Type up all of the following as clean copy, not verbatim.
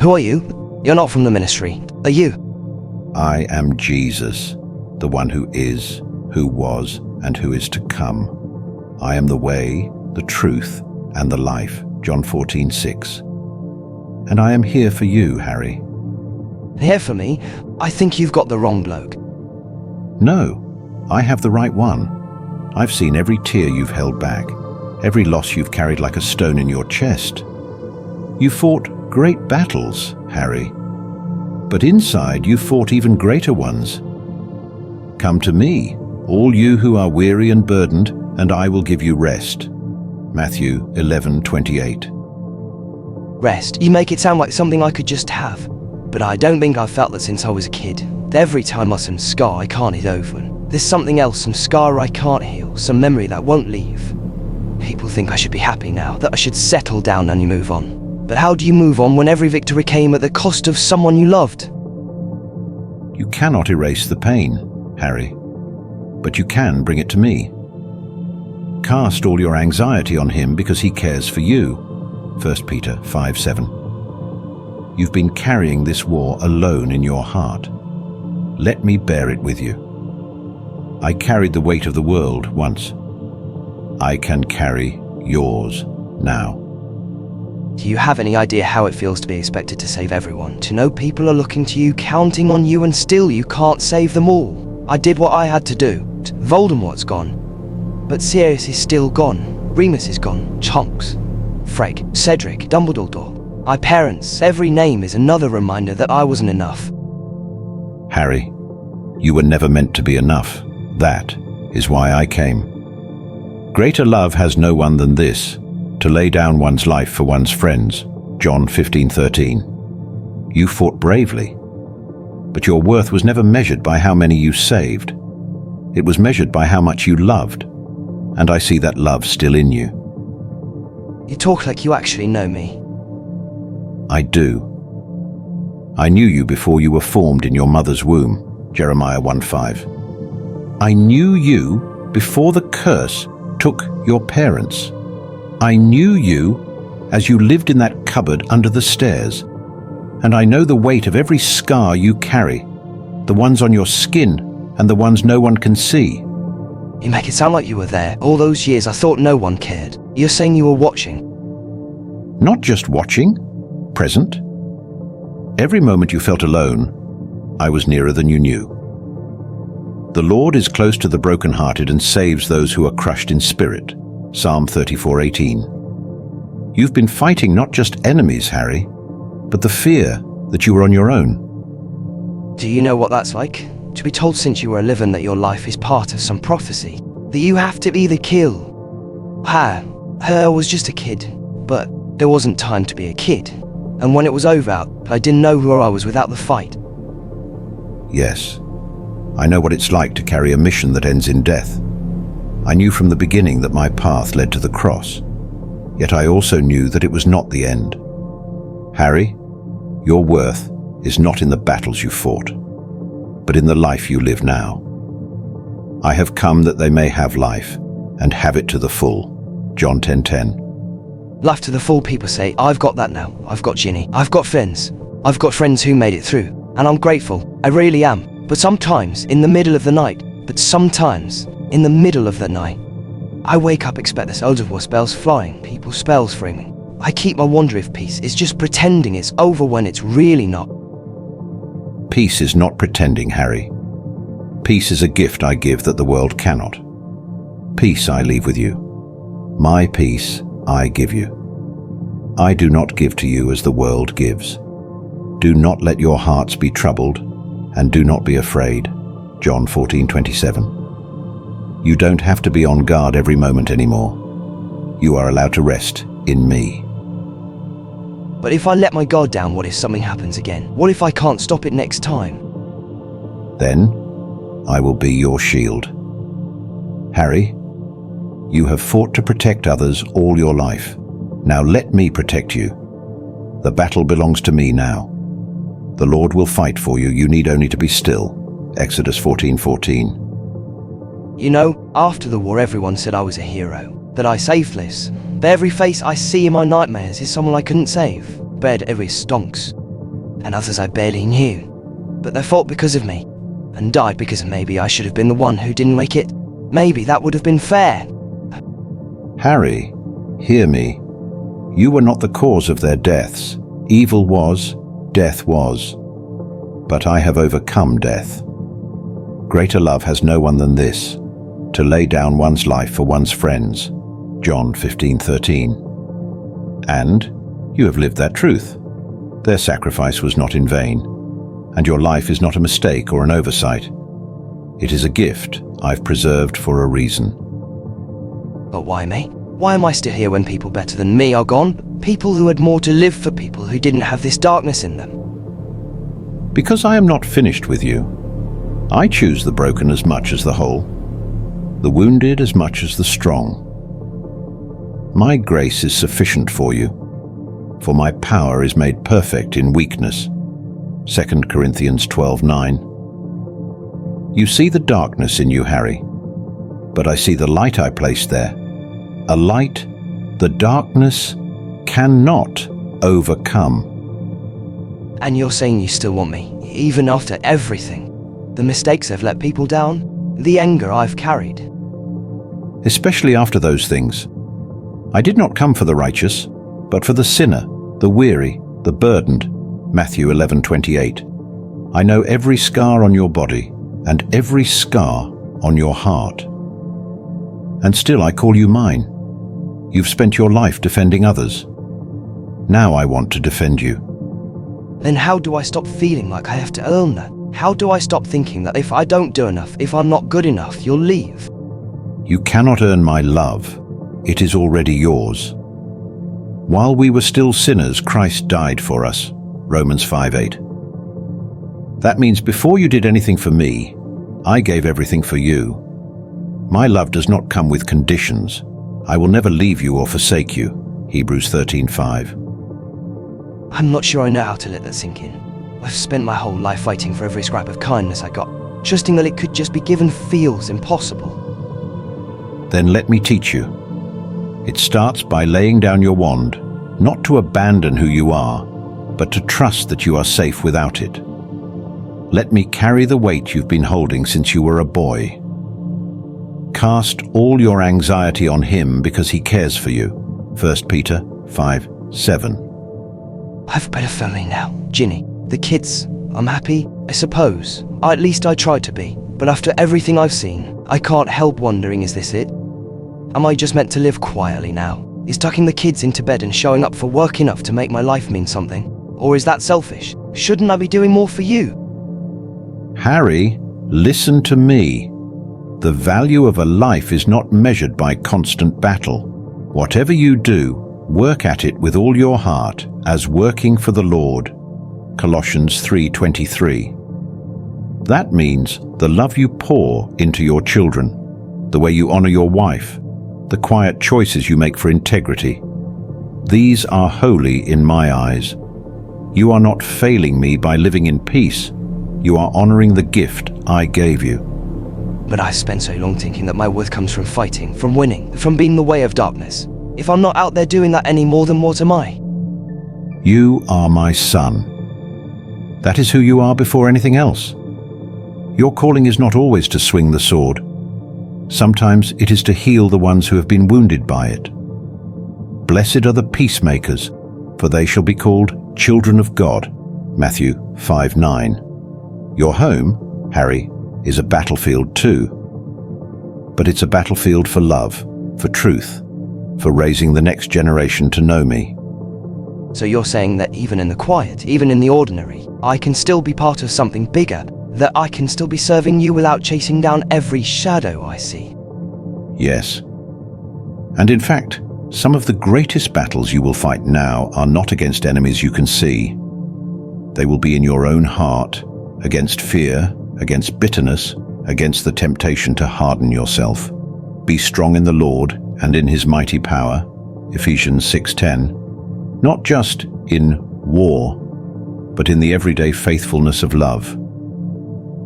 Who are you? You're not from the ministry, are you? I am Jesus, the one who is, who was, and who is to come. I am the way, the truth, and the life. John 14:6. And I am here for you, Harry. Here for me? I think you've got the wrong bloke. No, I have the right one. I've seen every tear you've held back, every loss you've carried like a stone in your chest. You fought great battles, Harry, but inside you fought even greater ones. Come to me, all you who are weary and burdened, and I will give you rest. Matthew 11:28. Rest? You make it sound like something I could just have. But I don't think I've felt that since I was a kid. Every time I have some scar I can't get over. There's something else, some scar I can't heal, some memory that won't leave. People think I should be happy now, that I should settle down and move on. But how do you move on when every victory came at the cost of someone you loved? You cannot erase the pain, Harry, but you can bring it to me. Cast all your anxiety on him because he cares for you. 1 Peter 5:7. You've been carrying this war alone in your heart. Let me bear it with you. I carried the weight of the world once. I can carry yours now. Do you have any idea how it feels to be expected to save everyone? To know people are looking to you, counting on you, and still you can't save them all? I did what I had to do. Voldemort's gone. But Sirius is still gone. Remus is gone. Tonks, Freg, Cedric, Dumbledore. My parents, every name is another reminder that I wasn't enough. Harry, you were never meant to be enough. That is why I came. Greater love has no one than this, to lay down one's life for one's friends. John 15:13. You fought bravely, but your worth was never measured by how many you saved. It was measured by how much you loved, and I see that love still in you. You talk like you actually know me. I do. I knew you before you were formed in your mother's womb. Jeremiah 1:5. I knew you before the curse took your parents. I knew you as you lived in that cupboard under the stairs. And I know the weight of every scar you carry, the ones on your skin and the ones no one can see. You make it sound like you were there. All those years I thought no one cared. You're saying you were watching. Not just watching, present. Every moment you felt alone, I was nearer than you knew. The Lord is close to the brokenhearted and saves those who are crushed in spirit. Psalm 34:18. You've been fighting not just enemies, Harry, but the fear that you were on your own. Do you know what that's like? To be told since you were 11 that your life is part of some prophecy, that you have to either kill. I was just a kid, but there wasn't time to be a kid. And when it was over, I didn't know who I was without the fight. Yes, I know what it's like to carry a mission that ends in death. I knew from the beginning that my path led to the cross, yet I also knew that it was not the end. Harry, your worth is not in the battles you fought, but in the life you live now. I have come that they may have life, and have it to the full. John 10:10. Life to the full, people say. I've got that now. I've got Ginny. I've got friends. I've got friends who made it through, and I'm grateful. I really am. But sometimes, in the middle of the night, I wake up, expect this odor of spells flying, people's spells framing. I keep my wonder if peace is just pretending it's over when it's really not. Peace is not pretending, Harry. Peace is a gift I give that the world cannot. Peace I leave with you. My peace I give you. I do not give to you as the world gives. Do not let your hearts be troubled, and do not be afraid. John 14:27. You don't have to be on guard every moment anymore. You are allowed to rest in me. But if I let my guard down, what if something happens again? What if I can't stop it next time? Then I will be your shield. Harry, you have fought to protect others all your life. Now let me protect you. The battle belongs to me now. The Lord will fight for you. You need only to be still. Exodus 14:14. You know, after the war everyone said I was a hero, that I saved Liz. But every face I see in my nightmares is someone I couldn't save. Bed every stonks. and others I barely knew. But they fought because of me, and died because maybe I should have been the one who didn't make it. Maybe that would have been fair. Harry, hear me. You were not the cause of their deaths. Evil was, death was. But I have overcome death. Greater love has no one than this, to lay down one's life for one's friends. John 15:13. And you have lived that truth. Their sacrifice was not in vain, and your life is not a mistake or an oversight. It is a gift I've preserved for a reason. But why me? Why am I still here when people better than me are gone? People who had more to live for, people who didn't have this darkness in them. Because I am not finished with you. I choose the broken as much as the whole, the wounded as much as the strong. My grace is sufficient for you, for my power is made perfect in weakness. 2 Corinthians 12:9. You see the darkness in you, Harry, but I see the light I placed there. A light the darkness cannot overcome. And you're saying you still want me, even after everything? The mistakes I've let people down? The anger I've carried? Especially after those things. I did not come for the righteous, but for the sinner, the weary, the burdened. Matthew 11:28. I know every scar on your body and every scar on your heart. And still I call you mine. You've spent your life defending others. Now I want to defend you. Then how do I stop feeling like I have to earn that? How do I stop thinking that if I don't do enough, if I'm not good enough, you'll leave? You cannot earn my love. It is already yours. While we were still sinners, Christ died for us. Romans 5:8. That means before you did anything for me, I gave everything for you. My love does not come with conditions. I will never leave you or forsake you. Hebrews 13:5. I'm not sure I know how to let that sink in. I've spent my whole life fighting for every scrap of kindness I got. Trusting that it could just be given feels impossible. Then let me teach you. It starts by laying down your wand, not to abandon who you are, but to trust that you are safe without it. Let me carry the weight you've been holding since you were a boy. Cast all your anxiety on him because he cares for you. 1 Peter 5:7. I've a better family now. Ginny, the kids, I'm happy, I suppose. At least I try to be. But after everything I've seen, I can't help wondering, is this it? Am I just meant to live quietly now? Is tucking the kids into bed and showing up for work enough to make my life mean something? Or is that selfish? Shouldn't I be doing more for you? Harry, listen to me. The value of a life is not measured by constant battle. Whatever you do, work at it with all your heart, as working for the Lord. Colossians 3:23. That means the love you pour into your children, the way you honor your wife, the quiet choices you make for integrity. These are holy in my eyes. You are not failing me by living in peace. You are honoring the gift I gave you. But I spent so long thinking that my worth comes from fighting, from winning, from being the way of darkness. If I'm not out there doing that anymore, then what am I? You are my son. That is who you are before anything else. Your calling is not always to swing the sword. Sometimes it is to heal the ones who have been wounded by it. Blessed are the peacemakers, for they shall be called children of God. Matthew 5:9. Your home, Harry, is a battlefield too. But it's a battlefield for love, for truth, for raising the next generation to know me. So you're saying that even in the quiet, even in the ordinary, I can still be part of something bigger, that I can still be serving you without chasing down every shadow I see? Yes. And in fact, some of the greatest battles you will fight now are not against enemies you can see. They will be in your own heart, against fear, against bitterness, against the temptation to harden yourself. Be strong in the Lord and in his mighty power. Ephesians 6:10. Not just in war, but in the everyday faithfulness of love.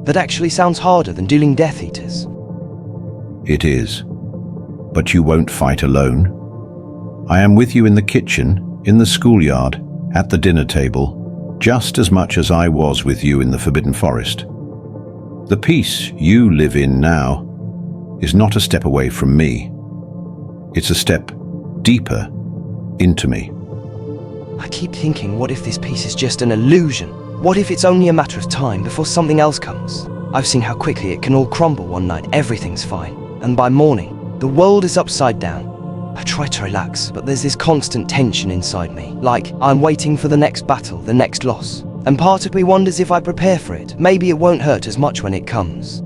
That actually sounds harder than dealing Death Eaters. It is. But you won't fight alone. I am with you in the kitchen, in the schoolyard, at the dinner table. just as much as I was with you in the Forbidden Forest. The peace you live in now is not a step away from me. It's a step deeper into me. I keep thinking, what if this peace is just an illusion? What if it's only a matter of time before something else comes? I've seen how quickly it can all crumble one night, everything's fine, and by morning, the world is upside down. I try to relax, but there's this constant tension inside me, like I'm waiting for the next battle, the next loss. And part of me wonders if I prepare for it, maybe it won't hurt as much when it comes.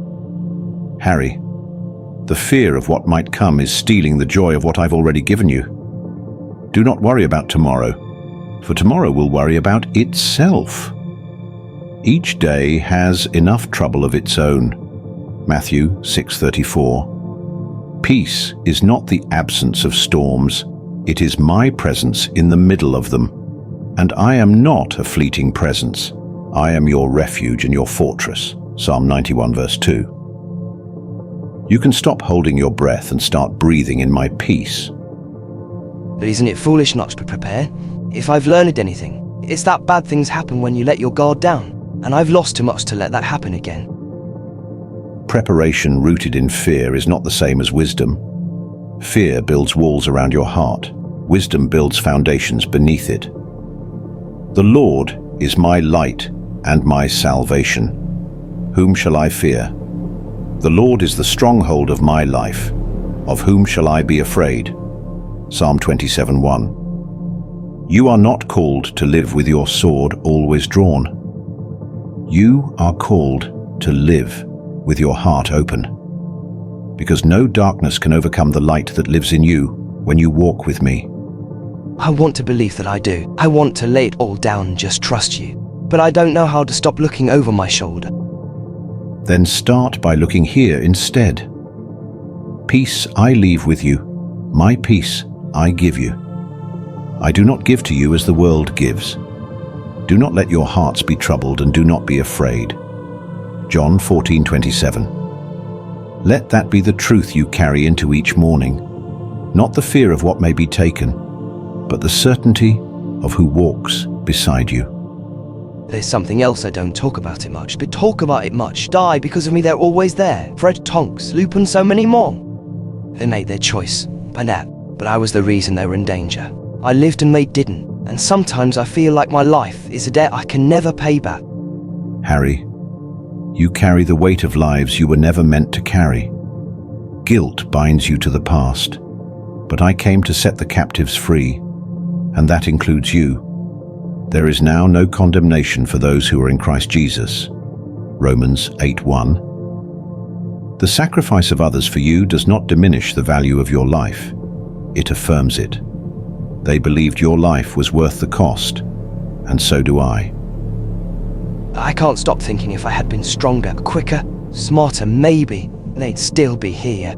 Harry, the fear of what might come is stealing the joy of what I've already given you. Do not worry about tomorrow, for tomorrow will worry about itself. Each day has enough trouble of its own. Matthew 6:34. Peace is not the absence of storms, it is my presence in the middle of them. And I am not a fleeting presence. I am your refuge and your fortress. Psalm 91 verse 2. You can stop holding your breath and start breathing in my peace. But isn't it foolish not to prepare? If I've learned anything, it's that bad things happen when you let your guard down, and I've lost too much to let that happen again. Preparation rooted in fear is not the same as wisdom. Fear builds walls around your heart. Wisdom builds foundations beneath it. The Lord is my light and my salvation. Whom shall I fear? The Lord is the stronghold of my life. Of whom shall I be afraid? Psalm 27:1. You are not called to live with your sword always drawn. You are called to live with your heart open. Because no darkness can overcome the light that lives in you when you walk with me. I want to believe that I do. I want to lay it all down and just trust you. But I don't know how to stop looking over my shoulder. Then start by looking here instead. Peace I leave with you. My peace I give you. I do not give to you as the world gives. Do not let your hearts be troubled and do not be afraid. John 14:27. Let that be the truth you carry into each morning. Not the fear of what may be taken, but the certainty of who walks beside you. There's something else I don't talk about it much, but talk about it much. Die because of me, they're always there. Fred, Tonks, Loop and so many more. They made their choice, by that, but I was the reason they were in danger. I lived and they didn't, and sometimes I feel like my life is a debt I can never pay back. Harry, you carry the weight of lives you were never meant to carry. Guilt binds you to the past, but I came to set the captives free, and that includes you. There is now no condemnation for those who are in Christ Jesus. Romans 8:1. The sacrifice of others for you does not diminish the value of your life. It affirms it. They believed your life was worth the cost, and so do I. I can't stop thinking if I had been stronger, quicker, smarter, maybe they'd still be here.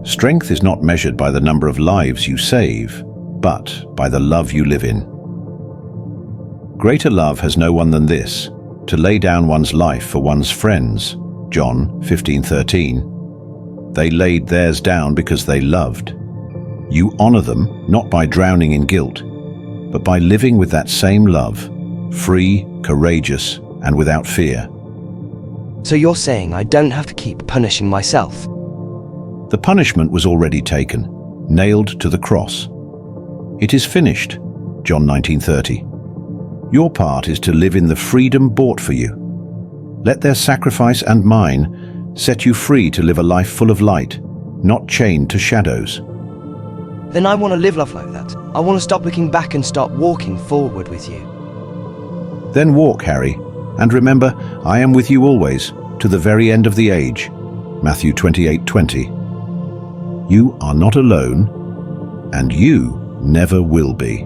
Strength is not measured by the number of lives you save, but by the love you live in. Greater love has no one than this, to lay down one's life for one's friends. John 15:13. They laid theirs down because they loved. You honor them not by drowning in guilt, but by living with that same love, free, courageous, and without fear. So you're saying I don't have to keep punishing myself? The punishment was already taken, nailed to the cross. It is finished. John 19:30. Your part is to live in the freedom bought for you. Let their sacrifice and mine set you free to live a life full of light, not chained to shadows. Then I want to live life like that. I want to stop looking back and start walking forward with you. Then walk, Harry, and remember, I am with you always, to the very end of the age. Matthew 28:20. You are not alone, and you never will be.